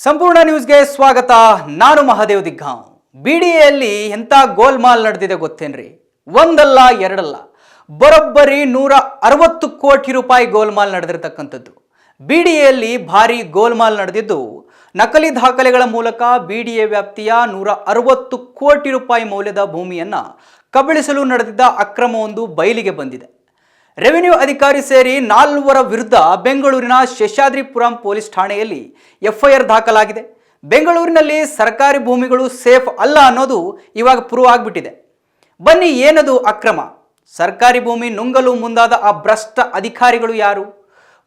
ಸಂಪೂರ್ಣ ನ್ಯೂಸ್ಗೆ ಸ್ವಾಗತ. ನಾನು ಮಹಾದೇವ್ ದಿಗ್ಗಾಂವ್. ಬಿಡಿಎಯಲ್ಲಿ ಎಂಥ ಗೋಲ್ಮಾಲ್ ನಡೆದಿದೆ ಗೊತ್ತೇನ್ರಿ? ಒಂದಲ್ಲ ಎರಡಲ್ಲ, ಬರೋಬ್ಬರಿ 160 ಕೋಟಿ ರೂಪಾಯಿ ಗೋಲ್ಮಾಲ್ ನಡೆದಿರತಕ್ಕಂಥದ್ದು. ಬಿಡಿಎಯಲ್ಲಿ ಭಾರಿ ಗೋಲ್ಮಾಲ್ ನಡೆದಿದ್ದು, ನಕಲಿ ದಾಖಲೆಗಳ ಮೂಲಕ ಬಿಡಿಎ ವ್ಯಾಪ್ತಿಯ 160 ಕೋಟಿ ರೂಪಾಯಿ ಮೌಲ್ಯದ ಭೂಮಿಯನ್ನು ಕಬಳಿಸಲು ನಡೆದಿದ್ದ ಅಕ್ರಮವೊಂದು ಬಯಲಿಗೆ ಬಂದಿದೆ. ರೆವಿನ್ಯೂ ಅಧಿಕಾರಿ ಸೇರಿ 4 ವಿರುದ್ಧ ಬೆಂಗಳೂರಿನ ಶೇಷಾದ್ರಿಪುರಂ ಪೊಲೀಸ್ ಠಾಣೆಯಲ್ಲಿ ಎಫ್ಐಆರ್ ದಾಖಲಾಗಿದೆ. ಬೆಂಗಳೂರಿನಲ್ಲಿ ಸರ್ಕಾರಿ ಭೂಮಿಗಳು ಸೇಫ್ ಅಲ್ಲ ಅನ್ನೋದು ಇವಾಗ ಪ್ರೂವ್ ಆಗಿಬಿಟ್ಟಿದೆ. ಬನ್ನಿ, ಏನದು ಅಕ್ರಮ? ಸರ್ಕಾರಿ ಭೂಮಿ ನುಂಗಲು ಮುಂದಾದ ಆ ಭ್ರಷ್ಟ ಅಧಿಕಾರಿಗಳು ಯಾರು?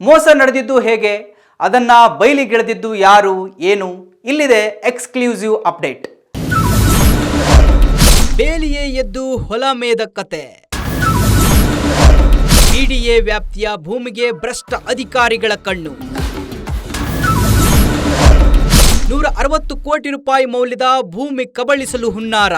ಮೋಸ ನಡೆದಿದ್ದು ಹೇಗೆ? ಅದನ್ನ ಬಯಲಿಗೆಳೆದಿದ್ದು ಯಾರು? ಏನು? ಇಲ್ಲಿದೆ ಎಕ್ಸ್ಕ್ಲೂಸಿವ್ ಅಪ್ಡೇಟ್. ಬೇಲಿಯೇ ಎದ್ದು ಹೊಲ ಮೇದ ಕತೆ. ಬಿಡಿಎ ವ್ಯಾಪ್ತಿಯ ಭೂಮಿಗೆ ಭ್ರಷ್ಟ ಅಧಿಕಾರಿಗಳ ಕಣ್ಣು. 160 ಕೋಟಿ ರೂಪಾಯಿ ಮೌಲ್ಯದ ಭೂಮಿ ಕಬಳಿಸಲು ಹುನ್ನಾರ.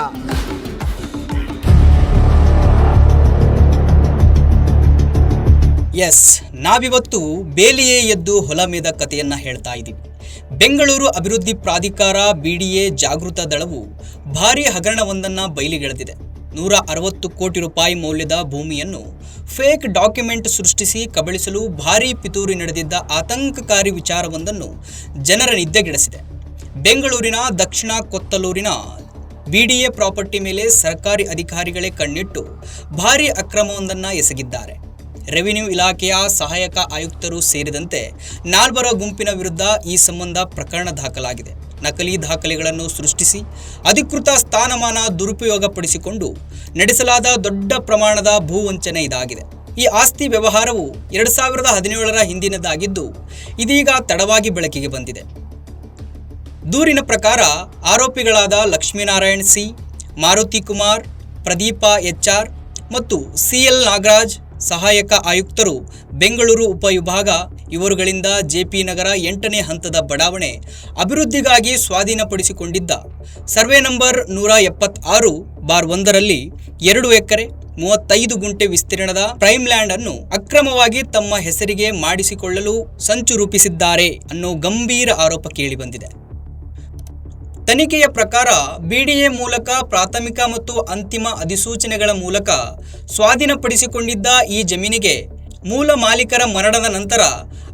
ಎಸ್, ನಾವಿವತ್ತು ಬೇಲಿಯೇ ಎದ್ದು ಹೊಲ ಮೇದ ಕಥೆಯನ್ನ ಹೇಳ್ತಾ ಇದ್ದೀವಿ. ಬೆಂಗಳೂರು ಅಭಿವೃದ್ಧಿ ಪ್ರಾಧಿಕಾರ ಬಿಡಿಎ ಜಾಗೃತ ದಳವು ಭಾರೀ ಹಗರಣವೊಂದನ್ನು ಬಯಲಿಗೆಳೆದಿದೆ. 160 ಕೋಟಿ ರೂಪಾಯಿ ಮೌಲ್ಯದ ಭೂಮಿಯನ್ನು ಫೇಕ್ ಡಾಕ್ಯುಮೆಂಟ್ ಸೃಷ್ಟಿಸಿ ಕಬಳಿಸಲು ಭಾರೀ ಪಿತೂರಿ ನಡೆದಿದ್ದ ಆತಂಕಕಾರಿ ವಿಚಾರವೊಂದನ್ನು ಜನರ ನಿದ್ದೆಗೆಡಿಸಿದೆ. ಬೆಂಗಳೂರಿನ ದಕ್ಷಿಣ ಕೊತ್ತಲೂರಿನ ಬಿಡಿಎ ಪ್ರಾಪರ್ಟಿ ಮೇಲೆ ಸರ್ಕಾರಿ ಅಧಿಕಾರಿಗಳೇ ಕಣ್ಣಿಟ್ಟು ಭಾರೀ ಅಕ್ರಮವೊಂದನ್ನು ಎಸಗಿದ್ದಾರೆ. ರೆವಿನ್ಯೂ ಇಲಾಖೆಯ ಸಹಾಯಕ ಆಯುಕ್ತರು ಸೇರಿದಂತೆ 4 ಗುಂಪಿನ ವಿರುದ್ಧ ಈ ಸಂಬಂಧ ಪ್ರಕರಣ ದಾಖಲಾಗಿದೆ. ನಕಲಿ ದಾಖಲೆಗಳನ್ನು ಸೃಷ್ಟಿಸಿ ಅಧಿಕೃತ ಸ್ಥಾನಮಾನ ದುರುಪಯೋಗಪಡಿಸಿಕೊಂಡು ನಡೆಸಲಾದ ದೊಡ್ಡ ಪ್ರಮಾಣದ ಭೂ ವಂಚನೆ ಇದಾಗಿದೆ. ಈ ಆಸ್ತಿ ವ್ಯವಹಾರವು 2017ರ ಹಿಂದಿನದಾಗಿದ್ದು, ಇದೀಗ ತಡವಾಗಿ ಬೆಳಕಿಗೆ ಬಂದಿದೆ. ದೂರಿನ ಪ್ರಕಾರ ಆರೋಪಿಗಳಾದ ಲಕ್ಷ್ಮೀನಾರಾಯಣ್ ಸಿ, ಮಾರುತಿ ಕುಮಾರ್, ಪ್ರದೀಪ ಎಚ್ಆರ್ ಮತ್ತು ಸಿಎಲ್ ನಾಗರಾಜ್ ಸಹಾಯಕ ಆಯುಕ್ತರು, ಬೆಂಗಳೂರು ಉಪವಿಭಾಗ, ಇವರುಗಳಿಂದ ಜೆಪಿ ನಗರ 8ನೇ ಹಂತದ ಬಡಾವಣೆ ಅಭಿವೃದ್ಧಿಗಾಗಿ ಸ್ವಾಧೀನಪಡಿಸಿಕೊಂಡಿದ್ದ ಸರ್ವೆ ನಂಬರ್ 176/1ರಲ್ಲಿ 2 ಎಕರೆ 35 ಗುಂಟೆ ವಿಸ್ತೀರ್ಣದ ಪ್ರೈಮ್ ಲ್ಯಾಂಡ್ ಅನ್ನು ಅಕ್ರಮವಾಗಿ ತಮ್ಮ ಹೆಸರಿಗೆ ಮಾಡಿಸಿಕೊಳ್ಳಲು ಸಂಚು ರೂಪಿಸಿದ್ದಾರೆ ಅನ್ನೋ ಗಂಭೀರ ಆರೋಪ ಕೇಳಿಬಂದಿದೆ. ತನಿಖೆಯ ಪ್ರಕಾರ ಬಿಡಿಎ ಮೂಲಕ ಪ್ರಾಥಮಿಕ ಮತ್ತು ಅಂತಿಮ ಅಧಿಸೂಚನೆಗಳ ಮೂಲಕ ಸ್ವಾಧೀನಪಡಿಸಿಕೊಂಡಿದ್ದ ಈ ಜಮೀನಿಗೆ ಮೂಲ ಮಾಲೀಕರ ಮರಣದ ನಂತರ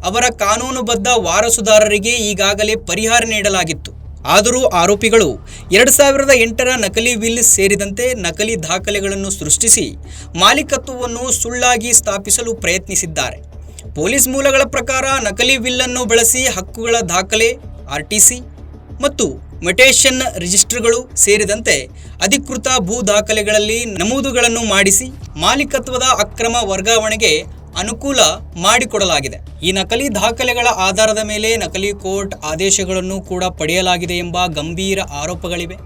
ಅವರ ಕಾನೂನುಬದ್ಧ ವಾರಸುದಾರರಿಗೆ ಈಗಾಗಲೇ ಪರಿಹಾರ ನೀಡಲಾಗಿತ್ತು. ಆದರೂ ಆರೋಪಿಗಳು 2008ರ ನಕಲಿ ವಿಲ್ ಸೇರಿದಂತೆ ನಕಲಿ ದಾಖಲೆಗಳನ್ನು ಸೃಷ್ಟಿಸಿ ಮಾಲೀಕತ್ವವನ್ನು ಸುಳ್ಳಾಗಿ ಸ್ಥಾಪಿಸಲು ಪ್ರಯತ್ನಿಸಿದ್ದಾರೆ. ಪೊಲೀಸ್ ಮೂಲಗಳ ಪ್ರಕಾರ ನಕಲಿ ವಿಲ್ಲನ್ನು ಬಳಸಿ ಹಕ್ಕುಗಳ ದಾಖಲೆ, ಆರ್ಟಿಸಿ ಮತ್ತು ಮ್ಯುಟೇಷನ್ ರಿಜಿಸ್ಟರ್ಗಳು ಸೇರಿದಂತೆ ಅಧಿಕೃತ ಭೂ ದಾಖಲೆಗಳಲ್ಲಿ ನಮೂದುಗಳನ್ನು ಮಾಡಿಸಿ ಮಾಲೀಕತ್ವದ ಅಕ್ರಮ ವರ್ಗಾವಣೆಗೆ ಅನುಕೂಲ ಮಾಡಿಕೊಡಲಾಗಿದೆ. ಈ ನಕಲಿ ದಾಖಲೆಗಳ ಆಧಾರದ ಮೇಲೆ ನಕಲಿ ಕೋರ್ಟ್ ಆದೇಶಗಳನ್ನು ಕೂಡ ಪಡೆಯಲಾಗಿದೆ ಎಂಬ ಗಂಭೀರ ಆರೋಪಗಳಿವೆ.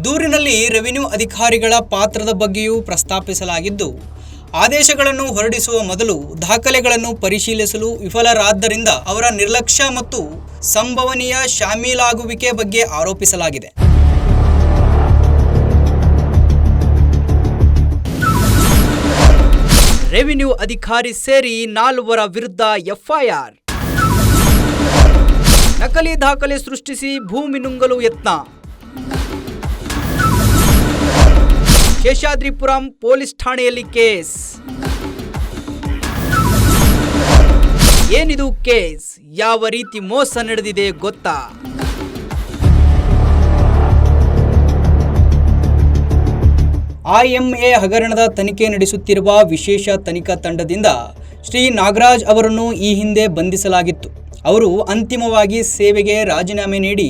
ದೂರಿನಲ್ಲಿ ರೆವಿನ್ಯೂ ಅಧಿಕಾರಿಗಳ ಪಾತ್ರದ ಬಗ್ಗೆಯೂ ಪ್ರಸ್ತಾಪಿಸಲಾಗಿದ್ದು, ಆದೇಶಗಳನ್ನು ಹೊರಡಿಸುವ ಮೊದಲು ದಾಖಲೆಗಳನ್ನು ಪರಿಶೀಲಿಸಲು ವಿಫಲರಾದ್ದರಿಂದ ಅವರ ನಿರ್ಲಕ್ಷ್ಯ ಮತ್ತು ಸಂಭವನೀಯ ಶಾಮೀಲಾಗುವಿಕೆ ಬಗ್ಗೆ ಆರೋಪಿಸಲಾಗಿದೆ. ರೆವಿನ್ಯೂ ಅಧಿಕಾರಿ ಸೇರಿ 4 ವಿರುದ್ಧ ಎಫ್ಐಆರ್. ನಕಲಿ ದಾಖಲೆ ಸೃಷ್ಟಿಸಿ ಭೂಮಿ ನುಂಗಲು ಯತ್ನ. ಶೇಷಾದ್ರಿಪುರಂ ಪೊಲೀಸ್ ಠಾಣೆಯಲ್ಲಿ ಕೇಸ್. ಏನಿದು ಕೇಸ್? ಯಾವ ರೀತಿ ಮೋಸ ನಡೆದಿದೆ ಗೊತ್ತಾ? IMA ಹಗರಣದ ತನಿಖೆ ನಡೆಸುತ್ತಿರುವ ವಿಶೇಷ ತನಿಖಾ ತಂಡದಿಂದ ಶ್ರೀ ನಾಗರಾಜ್ ಅವರನ್ನು ಈ ಹಿಂದೆ ಬಂಧಿಸಲಾಗಿತ್ತು. ಅವರು ಅಂತಿಮವಾಗಿ ಸೇವೆಗೆ ರಾಜೀನಾಮೆ ನೀಡಿ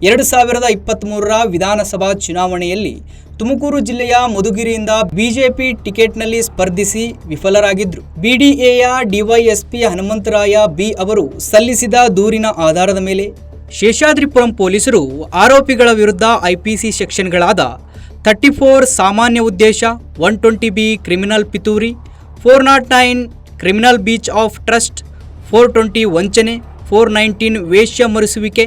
2023ರ ವಿಧಾನಸಭಾ ಚುನಾವಣೆಯಲ್ಲಿ ತುಮಕೂರು ಜಿಲ್ಲೆಯ ಮಧುಗಿರಿಯಿಂದ ಬಿಜೆಪಿ ಟಿಕೆಟ್ನಲ್ಲಿ ಸ್ಪರ್ಧಿಸಿ ವಿಫಲರಾಗಿದ್ದರು. ಬಿಡಿಎಯ ಡಿವೈಎಸ್ಪಿ ಹನುಮಂತರಾಯ ಬಿ ಅವರು ಸಲ್ಲಿಸಿದ ದೂರಿನ ಆಧಾರದ ಮೇಲೆ ಶೇಷಾದ್ರಿಪುರಂ ಪೊಲೀಸರು ಆರೋಪಿಗಳ ವಿರುದ್ಧ ಐಪಿಸಿ ಸೆಕ್ಷನ್ಗಳಾದ 34 ಸಾಮಾನ್ಯ ಉದ್ದೇಶ, 120B ಕ್ರಿಮಿನಲ್ ಪಿತೂರಿ, 409 ಕ್ರಿಮಿನಲ್ ಬೀಚ್ ಆಫ್ ಟ್ರಸ್ಟ್, 420 ವಂಚನೆ, 419 ವೇಶ್ಯ ಮರೆಸುವಿಕೆ,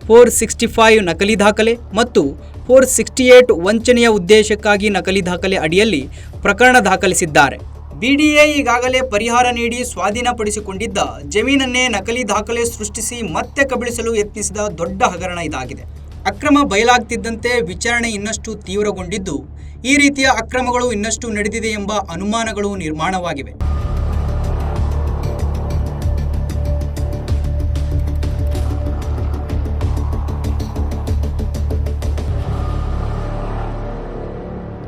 465 ನಕಲಿ ದಾಖಲೆ ಮತ್ತು 468 ವಂಚನೆಯ ಉದ್ದೇಶಕ್ಕಾಗಿ ನಕಲಿ ದಾಖಲೆ ಅಡಿಯಲ್ಲಿ ಪ್ರಕರಣ ದಾಖಲಿಸಿದ್ದಾರೆ. ಬಿಡಿಎ ಈಗಾಗಲೇ ಪರಿಹಾರ ನೀಡಿ ಸ್ವಾಧೀನಪಡಿಸಿಕೊಂಡಿದ್ದ ಜಮೀನನ್ನೇ ನಕಲಿ ದಾಖಲೆ ಸೃಷ್ಟಿಸಿ ಮತ್ತೆ ಕಬಳಿಸಲು ಯತ್ನಿಸಿದ ದೊಡ್ಡ ಹಗರಣ ಇದಾಗಿದೆ. ಅಕ್ರಮ ಬಯಲಾಗ್ತಿದ್ದಂತೆ ವಿಚಾರಣೆ ಇನ್ನಷ್ಟು ತೀವ್ರಗೊಂಡಿದ್ದು, ಈ ರೀತಿಯ ಅಕ್ರಮಗಳು ಇನ್ನಷ್ಟು ನಡೆದಿದೆ ಎಂಬ ಅನುಮಾನಗಳು ನಿರ್ಮಾಣವಾಗಿವೆ.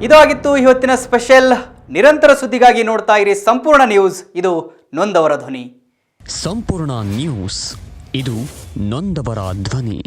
ಇದಾಗಿತ್ತು ಇವತ್ತಿನ ಸ್ಪೆಷಲ್. ನಿರಂತರ ಸುದ್ದಿಗಾಗಿ ನೋಡ್ತಾ ಇರಿ ಸಂಪೂರ್ಣ ನ್ಯೂಸ್. ಇದು ನೊಂದವರ ಧ್ವನಿ. ಸಂಪೂರ್ಣ ನ್ಯೂಸ್, ಇದು ನೊಂದವರ ಧ್ವನಿ.